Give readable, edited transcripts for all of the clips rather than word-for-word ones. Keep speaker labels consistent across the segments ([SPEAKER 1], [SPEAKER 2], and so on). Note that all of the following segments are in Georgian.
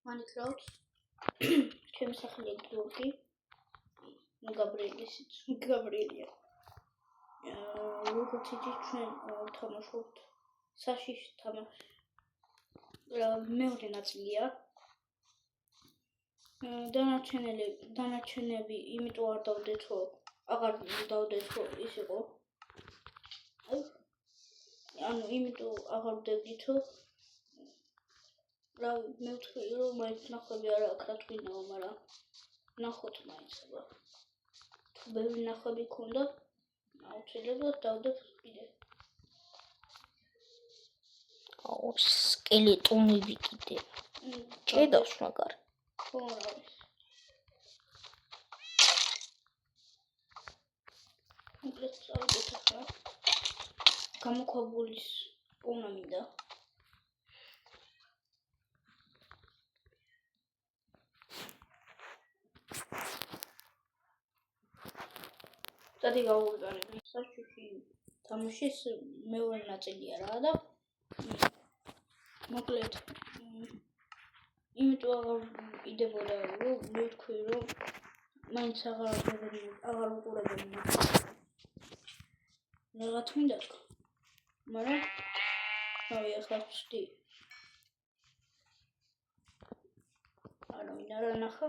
[SPEAKER 1] Minecraft. ჩემი სახელია გიორგი. გაბრიელია. როგორც იცით, ჩვენ თამაშობთ საშიშ თამაშს. მეორე ნაწილია. დანარჩენები იმიტომ არ დავდეთ, რომ აღარ დავდეთ, რომ ის იყო. ანუ იმიტომ აღარ ვდებდით, რომ მე ვთქვი, რომ მაინც ნახვები არ აქვს, რა თქინაა, მაგრამ ნახოთ მაინც აბა. თუ ბევრი ნახვები ქონდა, აუცილებლად დავდეთ კიდე.
[SPEAKER 2] აუ, სკელეტონები კიდე. ჭედავს მაგარ.
[SPEAKER 1] ხო, რა არის. მოკლედ წავიდეთ ახლა. გამოქვაბულის პოვნა მინდა. წადი გავუგზავნე. საშიში თამაშის მეორე ნაწილია რა და მოკლედ იმიტომ აღარ ვყიდებოდა, რომ მე ვთქვი, რომ მაინც აღარ უყურებოდი. რაღაც მინდა თქვა. მაგრამ რავი, ახლა ვწდი. არავინ არ ანახა.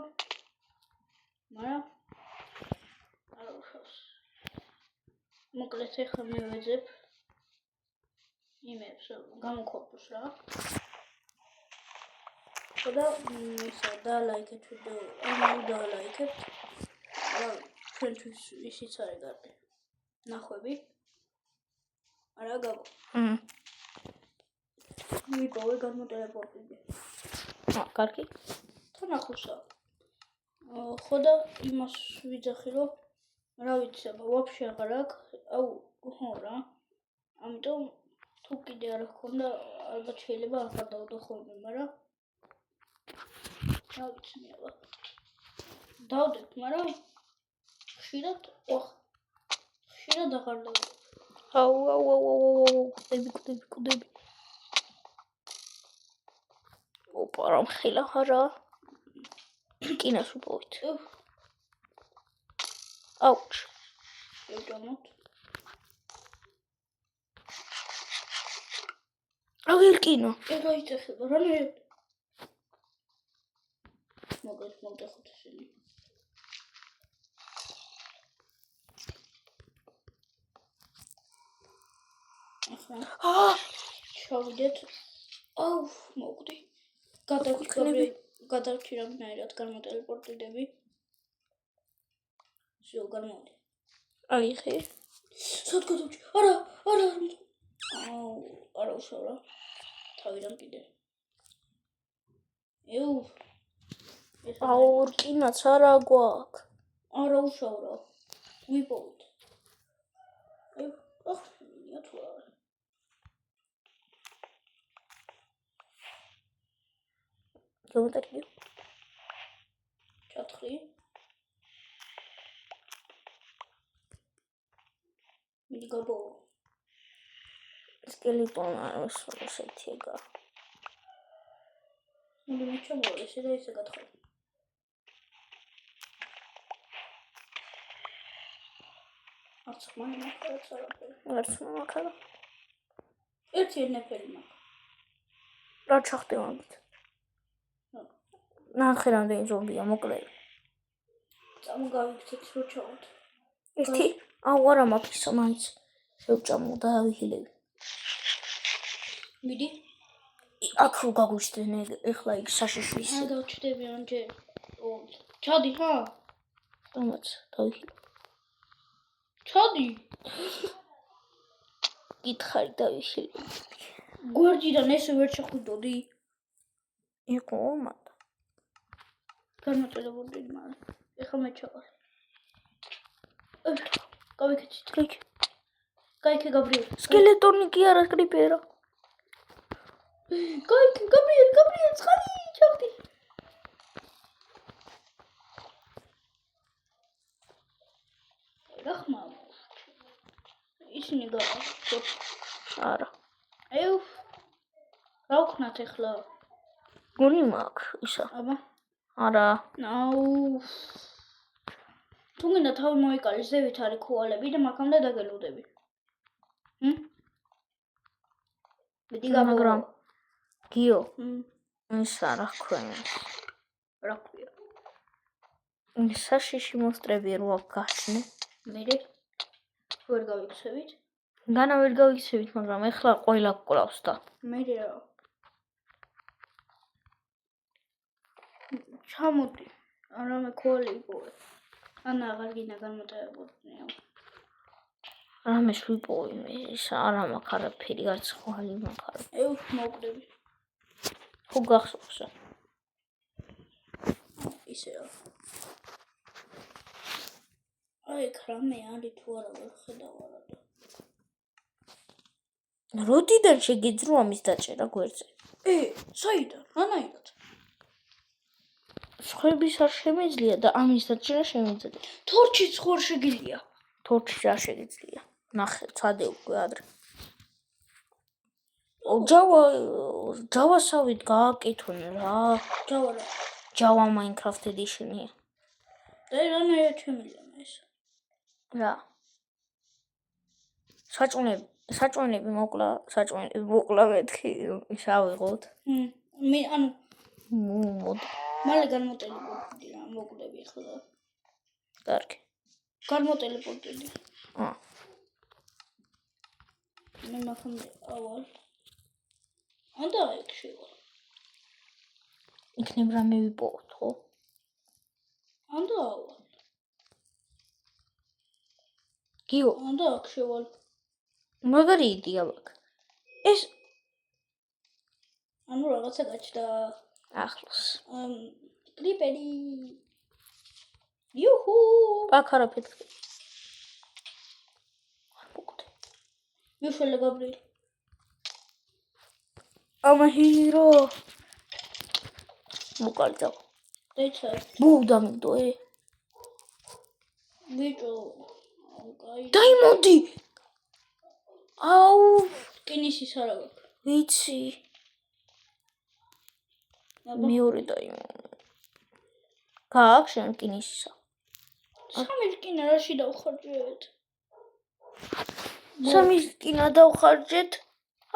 [SPEAKER 1] მაგრამ არ უშავს. მოკლედ ახლა მე ვეძებ იმებს გამოქვაბულს რა. და ისა დალაიქეთ ვიდეო, ანუ დალაიქებთ. რა ჩვენთვის ისიც არის კარგი. ნახვები. არა გაგო. მიპოვე გამოტელეპორტინგე.
[SPEAKER 2] კარგი.
[SPEAKER 1] თან ახლოსა. ხო და იმას ვიძახი, რომ რა ვიცი, აბა ვაფშე აღარ აქვს. აუ, ხო რა. ამიტომ თუ კიდე არ ჰქონდა, ალბათ შეიძლება აღარ დავდო ხოლმე, მაგრამ რა ვიცი მე აბა. დავდეთ, მაგრამ ხშირად აღარ დავდეთ.
[SPEAKER 2] აუ, კუდები. ოპა, რა მხილა ხარა. კინას უპოვით. აუჩ.
[SPEAKER 1] შევჯამოთ.
[SPEAKER 2] აღარ კინო.
[SPEAKER 1] ეგა იწეხება, რანაირად. მოგეთ მომტეხოთ ისინი. ახლა შევიდეთ. აუ, მოვკვდი. გადავჭი რამდენად გამოტელეპორტირდები. შევ გამოვდი.
[SPEAKER 2] აიხე.
[SPEAKER 1] სად გადავჭი? არა. აუ, არა უშავ რა. თავიდან კიდე.
[SPEAKER 2] აუ, კინაც არა გვაქვს.
[SPEAKER 1] არა უშავ რა. ვიპოვოთ. მინია თუ არა.
[SPEAKER 2] გამოტარგიო.
[SPEAKER 1] ჩათხრი. მიდი გაბოო.
[SPEAKER 2] სკელეტონა ესეთია.
[SPEAKER 1] მიდი მეჩამოვა ესე და ესე გათხრი. არც მან ნახარა წარაფერი.
[SPEAKER 2] არც მაქარა.
[SPEAKER 1] ერთი ნეფერი მაქვს.
[SPEAKER 2] რა ჩახტევანდით. ნახე რამდენი ზომბია მოკლედ.
[SPEAKER 1] წამოგავიქცეთ რო ჩავოთ.
[SPEAKER 2] ერთი? აუ, არა მაქვს მაინც. შევჭამო და ავიხილები.
[SPEAKER 1] მიდი.
[SPEAKER 2] აქ რო გაგვიჩდნენ ეხლა იქ საშიშვის.
[SPEAKER 1] არა გავჩდები ამჯერ. ჩადი ხა?
[SPEAKER 2] ამაც დავიხილე.
[SPEAKER 1] ჩადი.
[SPEAKER 2] გითხარი დავიხილე.
[SPEAKER 1] გვერდიდან ესე ვერ შეხვიდოდი?
[SPEAKER 2] იყო მათ.
[SPEAKER 1] გამოტელეპორტი მაგრამ. ეხლა მე ჩავარ. გავიქეცით. გაიქე გაბრიელ.
[SPEAKER 2] სკელეტონი კი არა კრიპერა.
[SPEAKER 1] გაიქე გაბრიელ ცხალი ჩავდი. რა ხმა? ისინი გააქვს.
[SPEAKER 2] არა.
[SPEAKER 1] რა ვქნათ ახლა?
[SPEAKER 2] გული მაქვს ისა.
[SPEAKER 1] აბა.
[SPEAKER 2] არა.
[SPEAKER 1] აუ. თუ გინდა თავი მოიკალეს ზევით არის ქუალები და მაგამდე დაგელუდები. მიდი
[SPEAKER 2] მაგრამ გიო.
[SPEAKER 1] ის
[SPEAKER 2] არა ქვენ.
[SPEAKER 1] რა ქვია?
[SPEAKER 2] საშიში მოსტრები რო აქ გაშნე.
[SPEAKER 1] მერე ვერ გავიქცევით.
[SPEAKER 2] განა ვერ გავიქცევით, მაგრამ ეხლა ყველა გკლავს და.
[SPEAKER 1] მერე რა. ჩამოდი. არამე ქუალი იპოვე. ანა აღარ გინდა განმოტევებოდნიო.
[SPEAKER 2] რამეს ვიპოვე მე, ის არა მაქვს არაფერი, არც ხვალი მაქვს.
[SPEAKER 1] ეუს მოვკვდები.
[SPEAKER 2] ხო გახსოვს.
[SPEAKER 1] ისეა. აი, რამე არის თუ არა ვერ ხედავ არადა.
[SPEAKER 2] როდიდან შეგეძრო ამის დაჭერა გვერდზე?
[SPEAKER 1] საიდან? რანაირად?
[SPEAKER 2] სხვების არ შემეძლია და ამის დაჭერა შემეძლია.
[SPEAKER 1] თორჩიც ხوار შეგიძლია.
[SPEAKER 2] თორჩი არ შეგიძლია. ნახე, წადე უკვე ადრე. ჯავასავით გააკეთონ რა. ჯავა Minecraft Edition-ია.
[SPEAKER 1] და რანაირად შემიძლია ეს?
[SPEAKER 2] რა. საჭმელები მოკლა მეთქი, ის ავიღოთ.
[SPEAKER 1] მე ანუ
[SPEAKER 2] მოდ.
[SPEAKER 1] მალე განმოტელეპორტდი რა მოკვდები ახლა.
[SPEAKER 2] კარგი.
[SPEAKER 1] განმოტელეპორტდი. მე მაგამდე ავალ. ანდა ეგ შევა.
[SPEAKER 2] იქნებ რამე ვიპოვოთ, ხო?
[SPEAKER 1] ანდა ავალ.
[SPEAKER 2] გიო,
[SPEAKER 1] ანდა აქ შევალ.
[SPEAKER 2] მაგარი იდეა მაქვს. ეს
[SPEAKER 1] ანუ რაღაცა გაჩნდა
[SPEAKER 2] ახლოს.
[SPEAKER 1] კრიპერი. იუჰუ!
[SPEAKER 2] აქ არაფერი. არ მოგდე.
[SPEAKER 1] მიშელე გაბრიელი.
[SPEAKER 2] ამაჰირო. მოკალდა.
[SPEAKER 1] დაიცა.
[SPEAKER 2] ბუდამდო
[SPEAKER 1] ბიჭო. აი.
[SPEAKER 2] დაიმონდი. აუ,
[SPEAKER 1] კინისის არა გაქვს.
[SPEAKER 2] ვიცი. მეორე დაიმონდი. გააქვს შენ კინისისა?
[SPEAKER 1] სამი კინა რაში დავხარჯეთ?
[SPEAKER 2] სამი კინა დავხარჯეთ?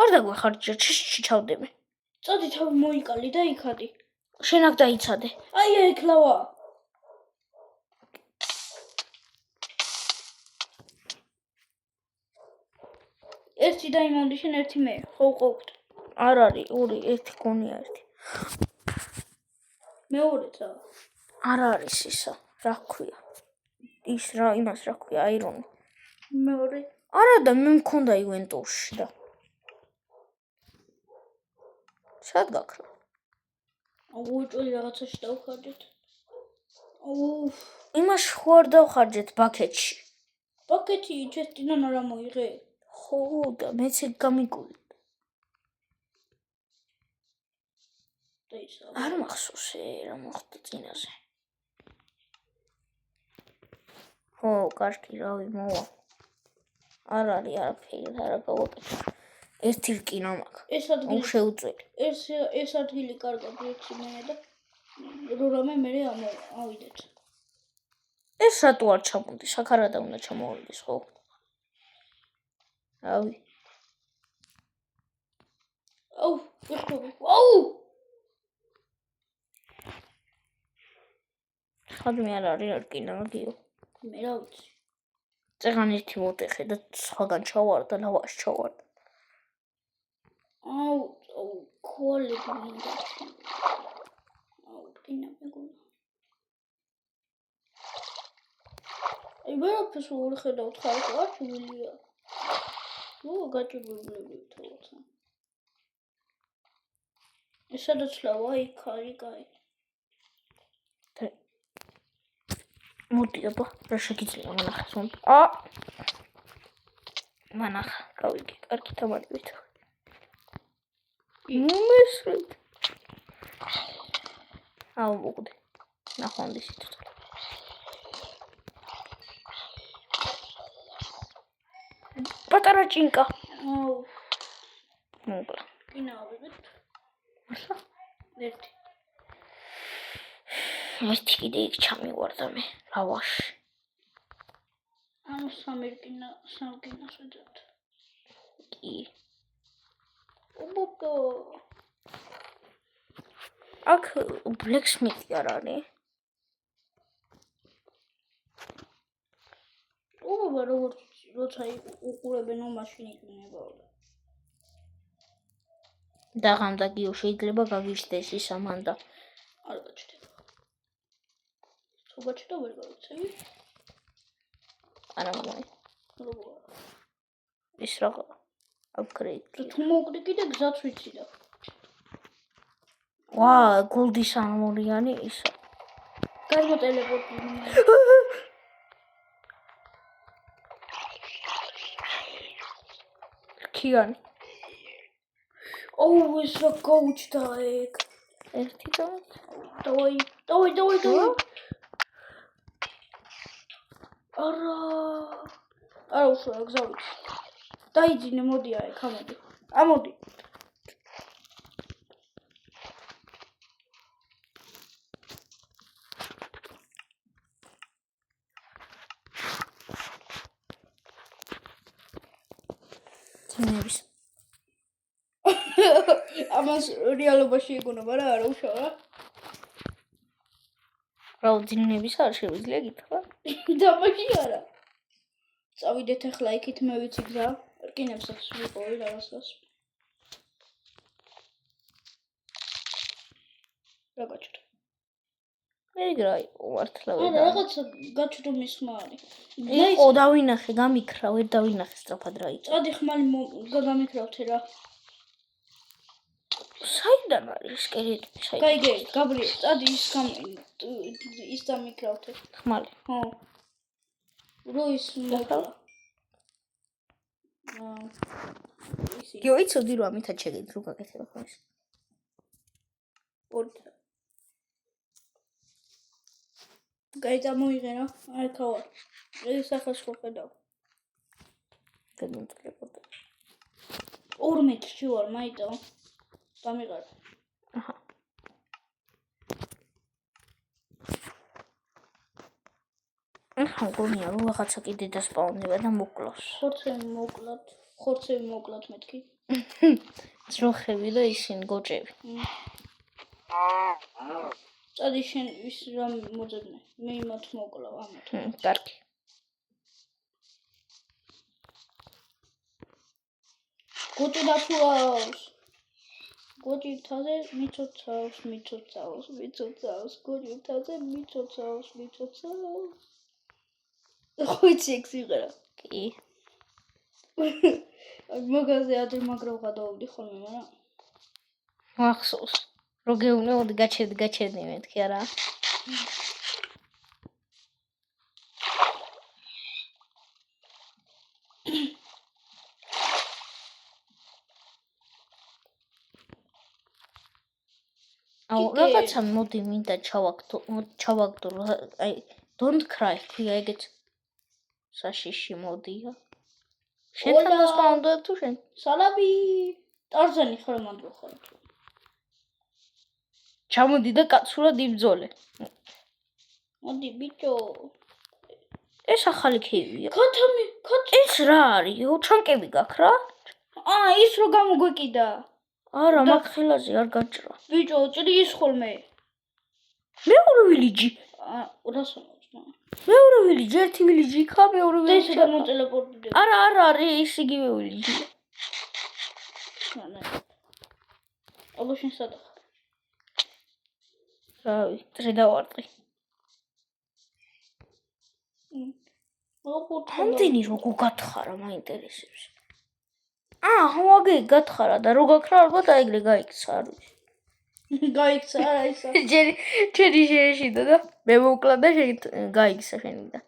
[SPEAKER 2] არ დაგვეხარჯეთ, ჩავდები.
[SPEAKER 1] წადი თავი მოიკალი და იქადი.
[SPEAKER 2] შენ აქ დაიცადე.
[SPEAKER 1] აი ეკლავა. ერთი დაიმონდი შენ ერთი მე. ხო ყოფთ.
[SPEAKER 2] არ არის, ორი, ერთი გონია ერთი.
[SPEAKER 1] მეორეცა.
[SPEAKER 2] არ არის ისა, რა ქვია? ის რა, იმას რა ქვია, აირონი.
[SPEAKER 1] მეორე.
[SPEAKER 2] არა და მე მქონდა ივენტურში და. სად გაქრა?
[SPEAKER 1] უჭველი რაღაცაში დავხარჯეთ. აუ,
[SPEAKER 2] იმას ხوار დავხარჯეთ ბაკეტში.
[SPEAKER 1] ბაკეტი ჩესტინან არა მოიღე.
[SPEAKER 2] ხო და მეც ეგ გამიგულდა.
[SPEAKER 1] დაისა.
[SPEAKER 2] არ მახსოვს რა მოხდა წინაზე. ხო, კარგი, რავი, მოვა. არ არის არაფერი, არა გავაკეთე. ერთი რკინა მაქვს.
[SPEAKER 1] ეს ადგილი
[SPEAKER 2] შეუწველი.
[SPEAKER 1] ეს ადგილი კარგად ვიცი მე და რამე მე ავიდეთ.
[SPEAKER 2] ეს რატო არ ჩამოდის? აქ არა და უნდა ჩამოვიდეს, ხო? რავი.
[SPEAKER 1] აუ, ვიხობი. აუ!
[SPEAKER 2] ხადმე არ არის რკინა, გიო.
[SPEAKER 1] მე რა ვიცი.
[SPEAKER 2] წეგან ერთი მოტეხე და სხვაგან ჩავარ და ლავაში ჩავარ.
[SPEAKER 1] აუ, ქოლები მინდა. აუ, რკინა მეგონა. აი, ვერაფერს ვერ ხედავთ ხალხი, არ ჩულია. გაჭირვებული თორსა. ეს სადაც ლავა იქ არის, კაი.
[SPEAKER 2] მოდი აბა, რა შეგიძლია მანახეს მომ. მანახა, გავიგე, კარგი თამარებით. მესრით. აუ, მოგდე. ნახონდი სიტყვით. პატარა ჭინკა.
[SPEAKER 1] აუ,
[SPEAKER 2] მოგლა.
[SPEAKER 1] კინა ავიღეთ.
[SPEAKER 2] ახლა
[SPEAKER 1] ერთი.
[SPEAKER 2] ერთი კიდე იქ ჩამივარდა მე ლავაში.
[SPEAKER 1] ანუ სამგინას ვეძებთ.
[SPEAKER 2] კი.
[SPEAKER 1] უბობო.
[SPEAKER 2] აქ ბლექსმითი არ არის.
[SPEAKER 1] უბობა როგორც როცა უყურებენ მაშინ იქნებოდა.
[SPEAKER 2] დაღამდა გიო შეიძლება გაგიჩნდეს ის ამანდა.
[SPEAKER 1] არ გაჩნდება. სუბაჩი და ვერ გავიცემი.
[SPEAKER 2] არა მოი.
[SPEAKER 1] როგორ?
[SPEAKER 2] ის რაღა აპგრეიდ.
[SPEAKER 1] თუ მოვკვდი კიდე გზაც ვიცი და.
[SPEAKER 2] ვა, გოლდის ამორიანი ისა.
[SPEAKER 1] გადმოტელეპორტი.
[SPEAKER 2] ქიანი.
[SPEAKER 1] ოუ, ეს რა გაუჩნდა ეგ.
[SPEAKER 2] ერთი და
[SPEAKER 1] დავაი. არა უშუალო გზა ვიცი. დაიძინე, მოდია ეგ, ამოდი. ამოდი.
[SPEAKER 2] ძინების.
[SPEAKER 1] ამას რეალობაში ეგონება რა, არა უშავა.
[SPEAKER 2] რა ძინების არ შევიძლია გითხრა?
[SPEAKER 1] დამაში არა. წავიდეთ ახლა იქით მე ვიცი გზა. რკინებსაც ვიყოვი რაღაცას. რა გაჩვდა?
[SPEAKER 2] ეგრა მართლა
[SPEAKER 1] არა, რაღაცა გაჩვდა მის ხმარი.
[SPEAKER 2] იყო დავინახე, გამიქრა, ვერ დავინახე სწრაფად რა იყო.
[SPEAKER 1] წადი ხმალი გამიქრავთე რა.
[SPEAKER 2] საიდან არის სკელეტი?
[SPEAKER 1] გაიგე, გაბრიელ, წადი ის დამიქრავთე.
[SPEAKER 2] ხმალი.
[SPEAKER 1] ხო. რო ის მოკლა.
[SPEAKER 2] გიო იცოდი რომ ამითაც შეგეძ რო გაკეთება ხო ეს?
[SPEAKER 1] ორდა. გამოიღე რა, აი ხავარ. ეს ახლა ხო ხედავ.
[SPEAKER 2] გადმოტელეპორტი.
[SPEAKER 1] 2 მეტრში ვარ, მაიტო. დამიყარ.
[SPEAKER 2] აჰა. ახლა გონია რომ რაღაცა კიდე დასპაუნდება და მოკლავს.
[SPEAKER 1] ხორცები მოკლათ მეთქი.
[SPEAKER 2] ძროხები და ისინი გოჭები.
[SPEAKER 1] წადი შენ ის რა მოძებნე. მე იმათ მოკლავ ამათ.
[SPEAKER 2] კარგი.
[SPEAKER 1] გოჭი დაფუავს. გოჭი თაზე მიცოცავს. გოჭი თაზე მიცოცავს. ხუჩი ექსიღერა.
[SPEAKER 2] კი.
[SPEAKER 1] მაგაზე ადრე მაგრა გადავდი ხოლმე, მაგრამ
[SPEAKER 2] მახსოვს. რო გეუნეოდი გაჩერდი მეთქი არა. აუ რაღაცა მოდი მინდა ჩავაგდო აი don't cry ქვია ეგეც საშიში მოდია შენთან დასპაუნდებ თუ შენ
[SPEAKER 1] სალამი ტარზანი ხარ მანდრო ხარ
[SPEAKER 2] ჩამოდი და კაცურად იბძოლე
[SPEAKER 1] მოდი ბიჭო
[SPEAKER 2] ეს ახალი ქეივია
[SPEAKER 1] ქათამი
[SPEAKER 2] ეს რა არის ჩანკები გაქვს რა
[SPEAKER 1] ის რო გამოგვეკიდა
[SPEAKER 2] არა მაგ ხელაზე არ გაჭრა
[SPEAKER 1] ბიჭო ჭრის ხოლმე
[SPEAKER 2] მეორე ვილიჯი
[SPEAKER 1] რასამოწმა
[SPEAKER 2] მეორე ვილიჯი ერთი ვილიჯი იქა მეორე ვილიჯი
[SPEAKER 1] და მოტელეპორტი
[SPEAKER 2] არა ის იგივე ვილიჯი
[SPEAKER 1] აბა შენ სადა
[SPEAKER 2] რავი წრე დავარტყი ამდენი როგორ გათხარა მაინტერესებს ვაგე გათხარა და რო გაქრა ალბათ აიგრე გაიქცა არ ვიცი
[SPEAKER 1] გაიქცა არა ისა
[SPEAKER 2] ჩერი შეეშიდა და მე მოვკლა და გაიქცა შენიდან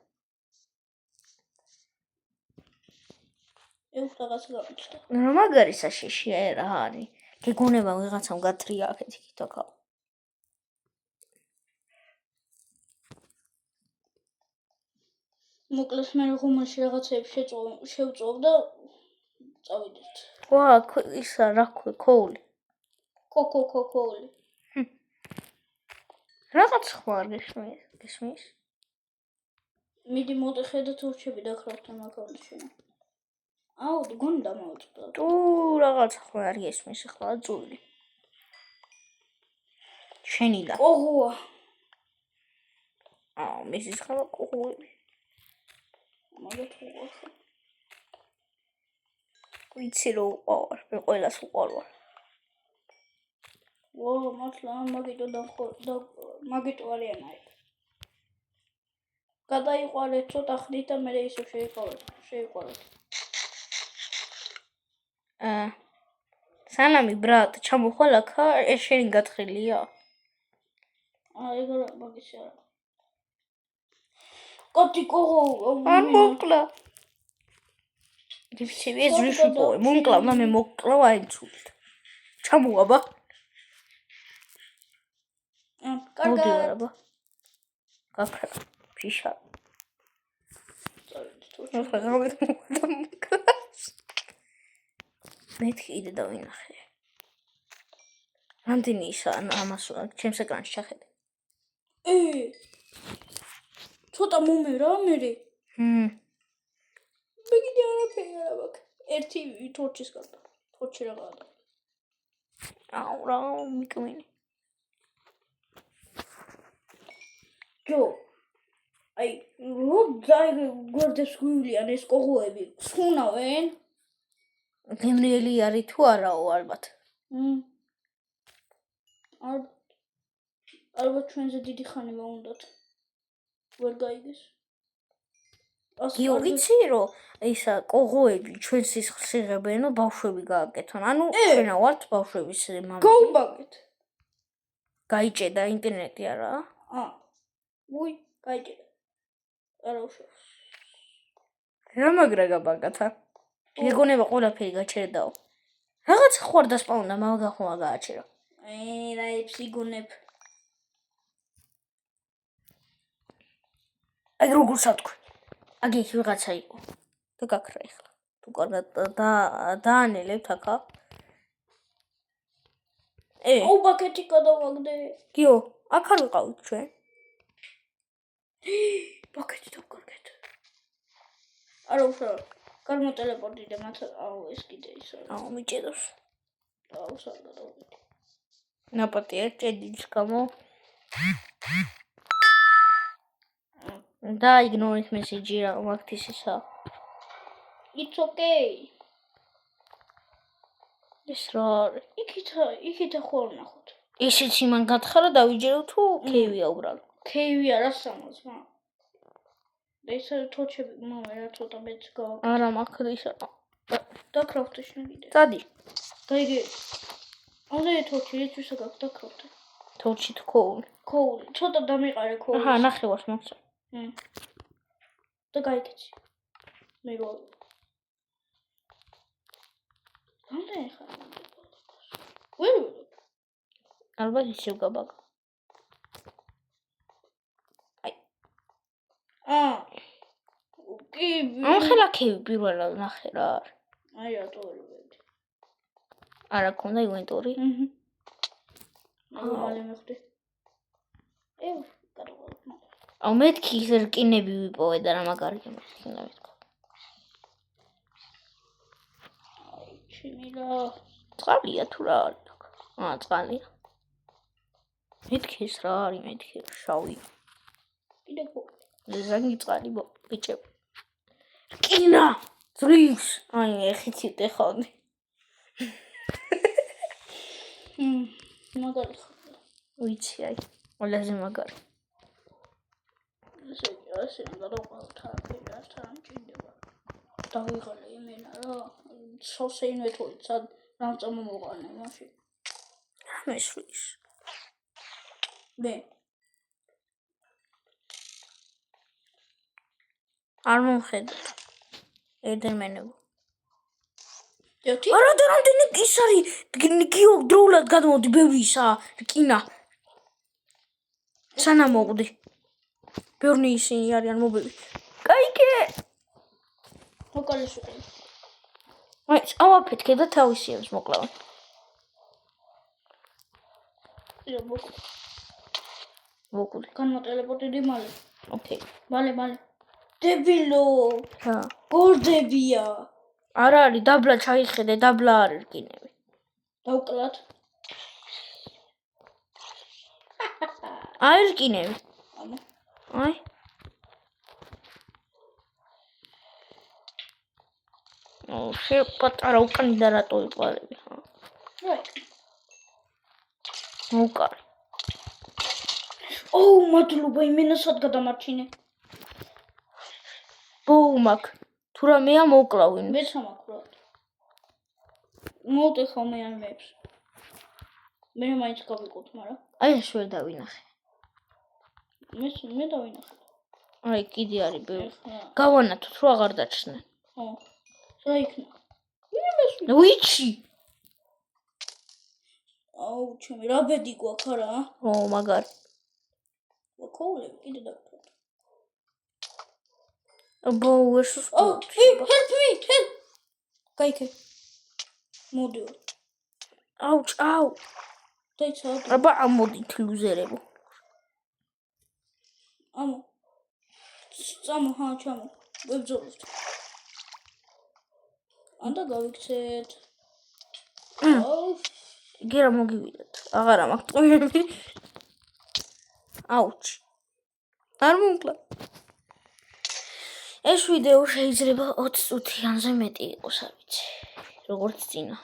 [SPEAKER 1] ეს რაღაცა გამიჩნდა
[SPEAKER 2] რა მაგარი საშიშია რა არის გეგონება ვიღაცამ გათრია აქეთ იქითაკა
[SPEAKER 1] მოკლეს მე ღუმელში რაღაცებს შევწოვ და წავიდეთ.
[SPEAKER 2] ვა, ისა რა ქვია, ქოული.
[SPEAKER 1] ქოული.
[SPEAKER 2] რაღაც ხმა არ გესმის?
[SPEAKER 1] მიდი მოტეხე და თორჩები დაქრავთან აკაუნტში. აუ, გონი დამავწდა.
[SPEAKER 2] თუ რაღაც ხმა არ გესმის ახლა ძული. შენიდან.
[SPEAKER 1] ოღოა.
[SPEAKER 2] მისის ხმა ყუღუები.
[SPEAKER 1] მაგათ უყურე.
[SPEAKER 2] ვიცი რომ უყარ, მე ყველას უყარ.
[SPEAKER 1] ო, მართლა მაგიტო მაგიტო არიან აი. გადაიყვანეთ ცოტა ხნით და მე ისევ შეიყვანეთ.
[SPEAKER 2] სანამი ბრატ, ჩამოხვალ აქა, ეს შენი გათხრილია?
[SPEAKER 1] ეგ რა მაგისი არა. კოტი კოღო.
[SPEAKER 2] არ მოკლა. ვიცი, ეს ვიშუპო, მომკლა, მე მოკლა აიცულთ. ჩამოაბა.
[SPEAKER 1] კარგად.
[SPEAKER 2] გაქრა. ფიშა. მეთქი იდე დავინახე. რამდენი ისა ამას ჩემს ეკრანში ჩახედე.
[SPEAKER 1] ცოტა მომერა მერე. მე კიდე არაფერი არ აქვს. ერთი თორჩის გარდა. თორჩი რაღაცა.
[SPEAKER 2] აუ რა მიკმინი.
[SPEAKER 1] ჯო აი როძაი გვერდებს გვივლიან ეს კოღოები სუნავენ
[SPEAKER 2] გემრიელი არის თუ არაო ალბათ
[SPEAKER 1] ალბათ ჩვენზე დიდი ხანი მოუნდათ ვერ გაიგეს
[SPEAKER 2] გიო ვიცი რომ ისა კოღოები ჩვენ სისხლს იღებენ ბავშვები გააკეთონ ანუ ჩვენა ვართ ბავშვების მამები
[SPEAKER 1] გომბაგეთ
[SPEAKER 2] გაიჭედა ინტერნეტი არა
[SPEAKER 1] უი გაიჭედა არა უშავს
[SPEAKER 2] რა მაგრა გაბაგათა ეგონება ყველაფერი გაჩერდაო რაღაც ხوار დასპაუნდა მაგა ხوار გააჩერა
[SPEAKER 1] რა იფსიგონებ
[SPEAKER 2] აი როგორ სათქვი აგი ვიღაცა იყო და გაქრა ახლა თუ კარგად დაანელებთ აქა
[SPEAKER 1] აუ ბაკეტი გადავაგდე
[SPEAKER 2] გიო აქ არ ვიყავით ჩვენ ბაკეტი დავკარგეთ
[SPEAKER 1] არა უშავ გამოტელეპორტი და მათ აუ ეს კიდე ისო
[SPEAKER 2] აუ მიჭედოს
[SPEAKER 1] აუ საგადავდე
[SPEAKER 2] ნაპატიერ ჭედის გამო და ignorate message რა მაგთის ისა
[SPEAKER 1] it's okay
[SPEAKER 2] ეს რა
[SPEAKER 1] იქით ახლა ნახოთ
[SPEAKER 2] ისიც იმან გათხარა დავიჯერო თუ ქეივია უბრალოდ
[SPEAKER 1] ქეივია რა სამოს მა და ისე თოჩები მომერა ცოტა მეც გავაკეთე
[SPEAKER 2] არა მაქრისა
[SPEAKER 1] დაკრავთ შეგიდე
[SPEAKER 2] დადი
[SPEAKER 1] გაიგე აუდე თოჩი რითვისა გაქვს დაკრავთ
[SPEAKER 2] თორჩი თქო
[SPEAKER 1] ქოული ცოტა დამიყარე ქოული
[SPEAKER 2] აჰა ნახევარს მოხსა
[SPEAKER 1] და გაიქეცი მე რო რამდენი ხარ ვერ
[SPEAKER 2] ალბათ ისევ გაბაგა
[SPEAKER 1] კი
[SPEAKER 2] ახალაკები პირველად ნახე რა
[SPEAKER 1] აი რატო ვერ ვედი
[SPEAKER 2] არა ქონდა ინვენტორი
[SPEAKER 1] მალე მეხდი გადავყავ
[SPEAKER 2] აუ მეთქი რკინები ვიპოვე და რა მაგარია მეთქი მეთქო
[SPEAKER 1] აი ჩიმილა
[SPEAKER 2] წყალია თუ რა არის წყალია მეთქი ეს რა არის მეთქი შავი
[SPEAKER 1] კიდე ხო
[SPEAKER 2] ზანგი წყალი ბიჭებ რკინა ზრის აი ეხიცი ტეხონი
[SPEAKER 1] მაგარი
[SPEAKER 2] ვიცი აი ყველაზე მაგარი
[SPEAKER 1] ასე გადავყავ თან დავიღალე იმენა რა სოსე ინვენტორი სად რამ წამომოყანე მაშინ
[SPEAKER 2] მესვრის
[SPEAKER 1] მე
[SPEAKER 2] არ მომხედა ედერმენებო
[SPEAKER 1] ერთი
[SPEAKER 2] არა და რამდენი ის არის გიო დროულად გადმოდი ბევრისა რკინა სანამ მოყვდი ბევრი ისინი არიან მობები კაიკე
[SPEAKER 1] მოკალეშო
[SPEAKER 2] აი ავაფეთქე და თავისიებს მოკლავ მოკვდი.
[SPEAKER 1] განმოტელეპორტიდი მალე.
[SPEAKER 2] ოკეი.
[SPEAKER 1] მალე. დებილო.
[SPEAKER 2] რა.
[SPEAKER 1] გორდებია.
[SPEAKER 2] არა არის, დაბლა ჩაიხედე, დაბლა არ ერკინები.
[SPEAKER 1] დავკლათ.
[SPEAKER 2] აერკინები.
[SPEAKER 1] ამა.
[SPEAKER 2] აი. პატარა უკანიდან რატო იყარები, ხა?
[SPEAKER 1] რა.
[SPEAKER 2] მოუკარი.
[SPEAKER 1] მადლობა, იმენასაც გადამარჩინე.
[SPEAKER 2] ბოუმაკ. თუ რამეა მოკლავინ.
[SPEAKER 1] მეც ამაქვს. მოვტეხავ მე ან მეებს. მე მაინც გავიყოთ, მაგრამ
[SPEAKER 2] აი ეს ვერ დავინახე.
[SPEAKER 1] მე დავინახე.
[SPEAKER 2] აი კიდე არის ბევრი. გავანათოთ რომ აღარ დაჩნდნენ.
[SPEAKER 1] ხო. რა იქნა?
[SPEAKER 2] ვიჩი?
[SPEAKER 1] ჩემი რა ბედი გვაქვს არა?
[SPEAKER 2] მაგარი.
[SPEAKER 1] ვაკოულები კიდე დაგვრათ.
[SPEAKER 2] ბოუეს
[SPEAKER 1] help me. გაიქე. მოდიო.
[SPEAKER 2] აუ.
[SPEAKER 1] დაიცა.
[SPEAKER 2] აბა ამოდით ლუზერებო.
[SPEAKER 1] ამო. ჩამო. ვებძოლოთ. ანდა გავიქცეთ.
[SPEAKER 2] გერა მოგივიდეთ. აღარა მაქვს ტყუილები. აუჩი. არ მომკლა. ეს ვიდეო შეიძლება 20 წუთიანზე მეტი იყოს, არ ვიცი. როგორც წინა.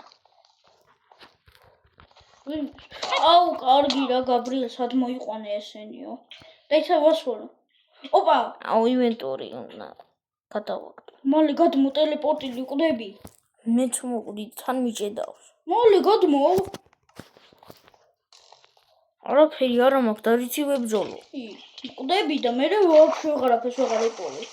[SPEAKER 1] კარგი რა, გაბრიელ, სად მოიყვანე ესენიო. დაიცა ვასვოლო. ოპა.
[SPEAKER 2] ინვენტორი უნდა გადავაკეთო.
[SPEAKER 1] მალე გადმო ტელეპორტილი ყდები.
[SPEAKER 2] მეც მოკვდი, თან მიჭედავს.
[SPEAKER 1] მალე გადმო.
[SPEAKER 2] არაფერი არა მაქვს, დარიცი ვებძოლო.
[SPEAKER 1] ყდები და მე ვაფშე აღარაფერს აღარ ეყოლე.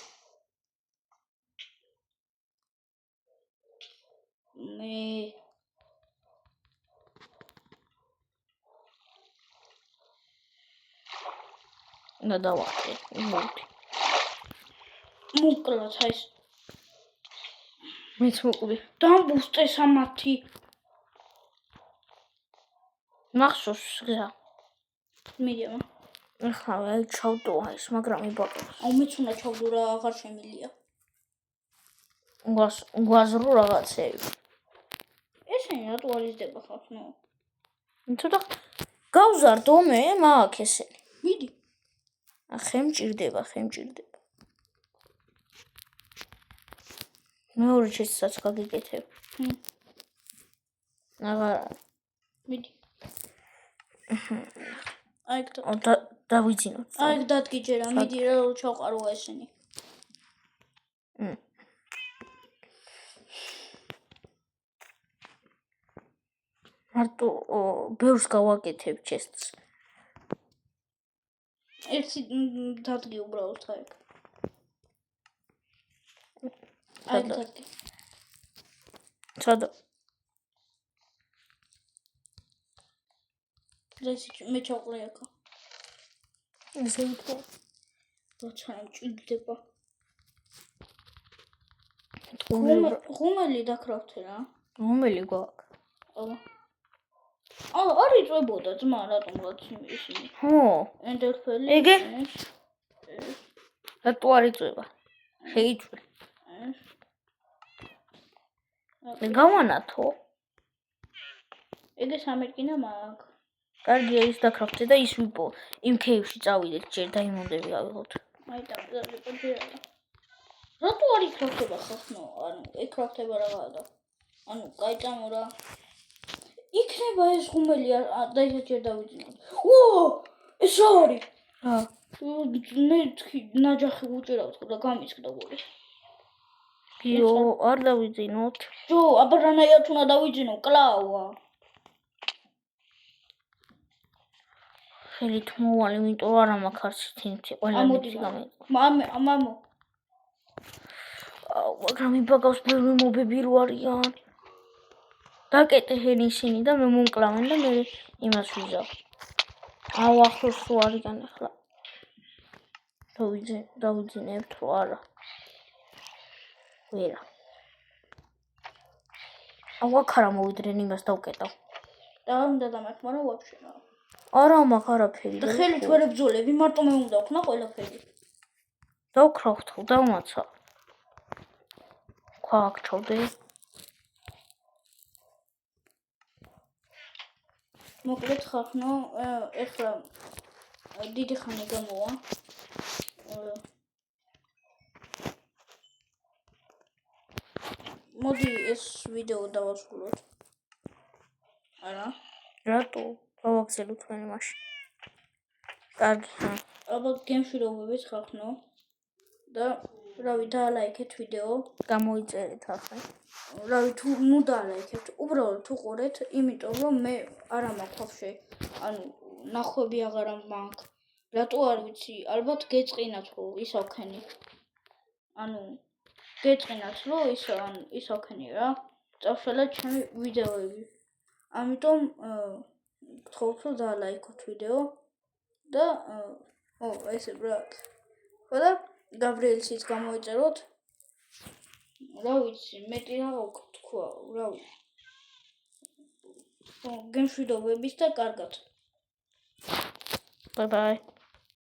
[SPEAKER 2] და დავახე, მოვდი.
[SPEAKER 1] მოკლათ ეს.
[SPEAKER 2] მეც მოკვდი.
[SPEAKER 1] დამბუსტე სამათი.
[SPEAKER 2] მახსოვს გზა.
[SPEAKER 1] მიდიამა.
[SPEAKER 2] ახლა აი ჩავდო ეს, მაგრამ იბაყავს.
[SPEAKER 1] მეც უნდა ჩავდო რა, აღარ შემილია.
[SPEAKER 2] გვაზრო რაღაცები.
[SPEAKER 1] ესენი რატო არიზდება ხალხო?
[SPEAKER 2] თუდა გავზარდო მე მაქვს ესენი.
[SPEAKER 1] მიდი.
[SPEAKER 2] ხე მჭირდება. მეორე ჩესსაც გაგიკეთებ. აღარა.
[SPEAKER 1] მიდი. აი
[SPEAKER 2] დავიძინოთ.
[SPEAKER 1] აი დადგიჯერა, მიდი რა ჩავყარო ესენი.
[SPEAKER 2] მარტო ბევრს გავაკეთებ ჩესტს.
[SPEAKER 1] ერთი დადგი უბრალოდ აი. აი დადგი.
[SPEAKER 2] ჩადო.
[SPEAKER 1] მე ჩავყლე აქ.
[SPEAKER 2] ესე იყო.
[SPEAKER 1] როცა მჭირდება. ღუმელი დაკრავთე რა.
[SPEAKER 2] ღუმელი გვაქვს.
[SPEAKER 1] არ იწვებოდა ძმა რატომღაც ისინი.
[SPEAKER 2] ხო.
[SPEAKER 1] ენდერფელი.
[SPEAKER 2] ეგე? რატო არ იწვება? შეიწვე. გავანათო.
[SPEAKER 1] ეგე სამერკინა მაქვს.
[SPEAKER 2] კარგია ის დაკრავთე და ის ვიპო. იმ ქეივში წავიდეთ ჯერ დაიმონდები ავიღოთ.
[SPEAKER 1] აი დავიწყე. რატო არ იქრაფთება ხახნო? ანუ ეკრაფთება რაღაცა და. ანუ გაიწამო რა. იქნება ეს ღუმელი და ისე ჯერ დავიძინოთ. ეს არის.
[SPEAKER 2] რა?
[SPEAKER 1] მე ნაჯახი უჭირავთ და გამისკდა გული.
[SPEAKER 2] გიო, არ დავიძინოთ.
[SPEAKER 1] აბა რანაირად უნდა დავიძინო? კლავა.
[SPEAKER 2] ხელით მოვალ, იმიტომ არა მაქვს არც თინთი, ყველა მითი გამიყო.
[SPEAKER 1] მამო.
[SPEAKER 2] მაგრამ იბაგავს ბევრი მობები რო არიან. დაკეტე ისინი და მე მომკლავენ და მე იმას ვიზავ. ახლოს რო არიან ახლა. დავიძინებთ რო არა. ვერა. აქ არა მოვიდრენ იმას დავკეტავ.
[SPEAKER 1] და უნდა დამაქვს, მაგრამ ვაფშე რა.
[SPEAKER 2] არა მაგ არაფერი
[SPEAKER 1] და ხელით ვერ ებრძოლები, მარტო მე უნდა ვქნა ყველაფერი.
[SPEAKER 2] დავქრავთ დავმაცა. ქვაგჩავდი.
[SPEAKER 1] მოკლედ ხახნო, ეხლა დიდი ხანი გამოვა. მოდი ეს ვიდეო დავასრულოთ. არა.
[SPEAKER 2] რატო? გავაგზავნოთ მე მაშინ. კარგი ხა.
[SPEAKER 1] ალბათ გემშვიდობებით ხახნო და რავი დაალაიქეთ ვიდეო,
[SPEAKER 2] გამოიწერეთ ახლა.
[SPEAKER 1] რავი თუ ნუ დაალაიქეთ, უბრალოდ უყურეთ, იმიტომ რომ მე არა მაქვს ვაფშე, ანუ ნახვები აღარა მაქვს. რატო არ ვიცი, ალბათ გეწყინათ რომ ისავქენი. ანუ გეწყინათ რომ ისავქენი რა. წავშალეთ ჩემი ვიდეოები. ამიტომ გთხოვთ რომ დაალაიქოთ ვიდეო და ესე ბრატ. ხოდა გაბრიელსიც გამოიწეროთ. რა ვიცი, მეტი რა თქვა, რავი. გემშვიდობებით და კარგად.
[SPEAKER 2] Bye bye.